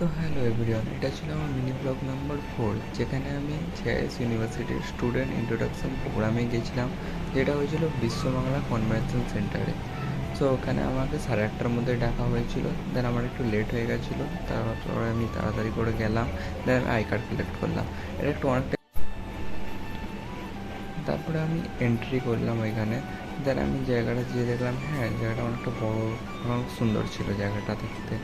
তো hello everyone, এটা ছিল আমার মিনি ব্লগ নাম্বার 4, যেখানে আমি জেআইএস ইউনিভার্সিটির স্টুডেন্ট ইন্ট্রোডাকশন প্রোগ্রামে গেছিলাম, যেটা হয়েছিল বিশ্ববাংলা কনভেনশন সেন্টারে। সো ওখানে আমাকে 8:30টার মধ্যে ডাকা হয়েছিল। দেন আমার একটু লেট হয়ে গেছিলো, তারপরে আমি তাড়াতাড়ি করে গেলাম। দেন আমি আই কার্ড কালেক্ট করলাম। এটা একটু অনেকটা, তারপরে আমি এন্ট্রি করলাম ওইখানে। দেন আমি জায়গাটা যেয়ে দেখলাম, হ্যাঁ জায়গাটা অনেকটা বড়, অনেক সুন্দর ছিল জায়গাটা দেখতে।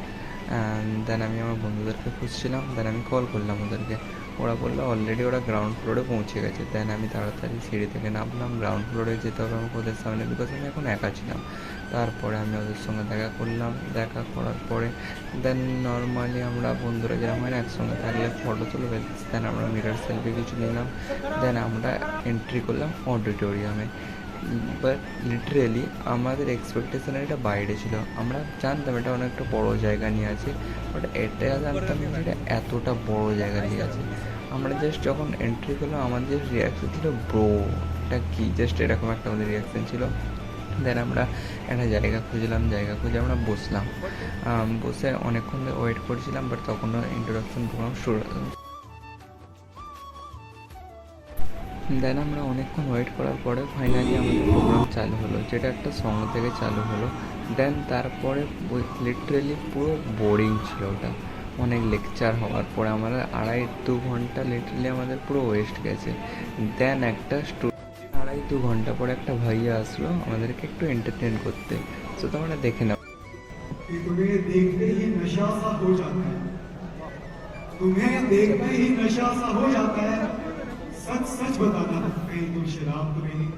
দেন আমি আমার বন্ধুদেরকে খুঁজছিলাম। দেন আমি কল করলাম ওদেরকে। ওরা বললো অলরেডি ওরা গ্রাউন্ড ফ্লোরে পৌঁছে গেছে। দেন আমি তাড়াতাড়ি সিঁড়ি থেকে নামলাম, গ্রাউন্ড ফ্লোরে যেতে হবে আমাকে ওদের সামনে, বিকজ আমি এখন একা ছিলাম। তারপরে আমি ওদের সঙ্গে দেখা করলাম। দেখা করার পরে দেন নর্মালি আমরা বন্ধুরা যেরকম হয় না, একসঙ্গে থাকলে ফটো তুলবে, দেন আমরা মিরর সেলফি কিছু নিলাম। দেন আমরা এন্ট্রি করলাম অডিটোরিয়ামে। বাট লিটারেলি আমাদের এক্সপেকটেশনের এটা বাইরে ছিল। আমরা জানতাম এটা অনেকটা বড় জায়গা নিয়ে আছে, বাট এটা জানতাম না যে এটা এতটা বড় জায়গা নিয়ে আছে। আমরা জাস্ট যখন এন্ট্রি করলাম, আমাদের যে রিয়াকশন ছিল, ব্রো এটা কি, জাস্ট এরকম একটা আমাদের রিয়াকশন ছিল। দেন আমরা একটা জায়গা খুঁজলাম, জায়গা খুঁজে আমরা বসলাম। বসে অনেকক্ষণ ওয়েট করছিলাম, বাট তখনও ইন্ট্রোডাকশন প্রোগ্রাম শুরু। দেন আমরা অনেকক্ষণ ওয়েট করার পরে ফাইনালি আমাদের প্রোগ্রাম চালু হলো, যেটা একটা সং থেকে চালু হলো। দেন তারপরে লিটারেলি পুরো বোরিং ছিল ওটা। অনেক লেকচার হওয়ার পরে আমাদের 2.5 ঘন্টা লিটারেলি আমাদের পুরো ওয়েস্ট গেছে। দেন একটা 2.5 ঘন্টা পরে একটা ভাইয়া আসলো আমাদেরকে একটু এন্টারটেন করতে। তো তোমরা দেখে নাও। तुम्हें देखते ही नशा सा हो जाता है, तुम्हें देखते ही नशा सा हो जाता है। सच सच बताना, कहीं तुम शराब तो नहीं?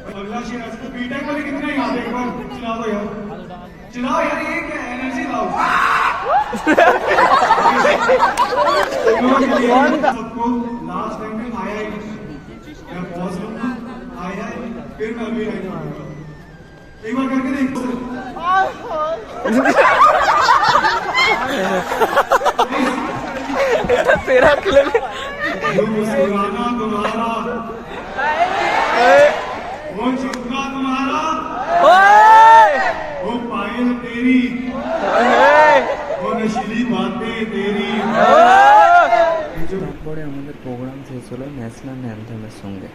अगला शेर आज तो बीटेक वाले कितने याद है, एक बार चला दो यार, चलाओ यार, ये क्या एनर्जी लाओ। सबको लास्ट टाइम में आया ही नहीं। मैं पॉज लूंगा, आया ही नहीं, फिर मैं अभी आई करूंगा। एक बार करके देखो। तेरा क्लिप मुस्कुराना तुम्हारा, वो झुकना तुम्हारा, वो पायल तेरी, वो नशीली बातें तेरी। তারপরে আমাদের প্রোগ্রাম শেষ হলো ন্যাশনাল অ্যান্থেমের সঙ্গে।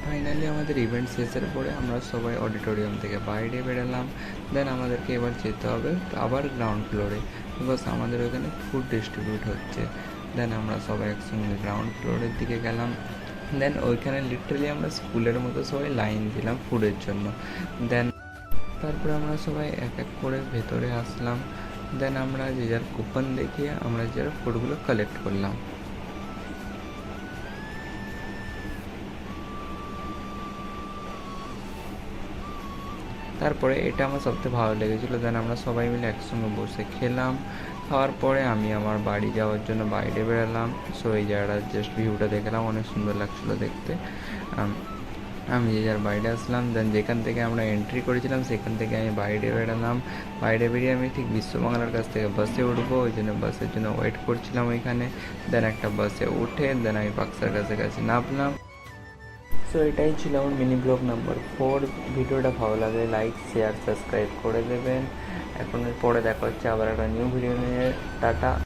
ফাইনালি আমাদের ইভেন্ট শেষের পরে আমরা সবাই অডিটোরিয়াম থেকে বাইরে বেরোলাম। দেন আমাদেরকে এবার যেতে হবে আবার গ্রাউন্ড ফ্লোরে, বিকজ আমাদের ওখানে ফুড ডিস্ট্রিবিউট হচ্ছে। দেন আমরা সবাই একসঙ্গে গ্রাউন্ড ফ্লোরের দিকে গেলাম। দেন ওইখানে লিটারালি আমরা স্কুলের মতো সবাই লাইন দিলাম ফুডের জন্য। দেন তারপরে আমরা সবাই এক এক করে ভেতরে আসলাম। দেন আমরা যে যার কুপন দেখিয়ে আমরা যে যার ফুডগুলো কালেক্ট করলাম। তারপরে এটা আমার সবথেকে ভালো লেগেছিলো। দেন আমরা সবাই মিলে একসঙ্গে বসে খেলাম। খাওয়ার পরে আমি আমার বাড়ি যাওয়ার জন্য বাইরে বেরোলাম। সো এই জায়গাটা জাস্ট ভিউটা দেখলাম, অনেক সুন্দর লাগছিলো দেখতে। আমি যে যার বাইরে আসলাম। দেন যেখান থেকে আমরা এন্ট্রি করেছিলাম সেখান থেকে আমি বাইরে বেরোলাম। বাইরে বেরিয়ে আমি ঠিক বিশ্ববাংলার কাছ থেকে বাসে উঠবো, ওই জন্য বাসের জন্য ওয়েট করছিলাম ওইখানে। দেন একটা বাসে উঠে দেন আমি বাক্সার কাছে নামলাম। সো এটাই ছিল আমার মিনি ব্লগ নাম্বার 4। ভিডিওটা ভালো লাগলে লাইক, শেয়ার, সাবস্ক্রাইব করে দেবেন। এখন পরে দেখা হচ্ছে আবার একটা নিউ ভিডিও নিয়ে। টাটা।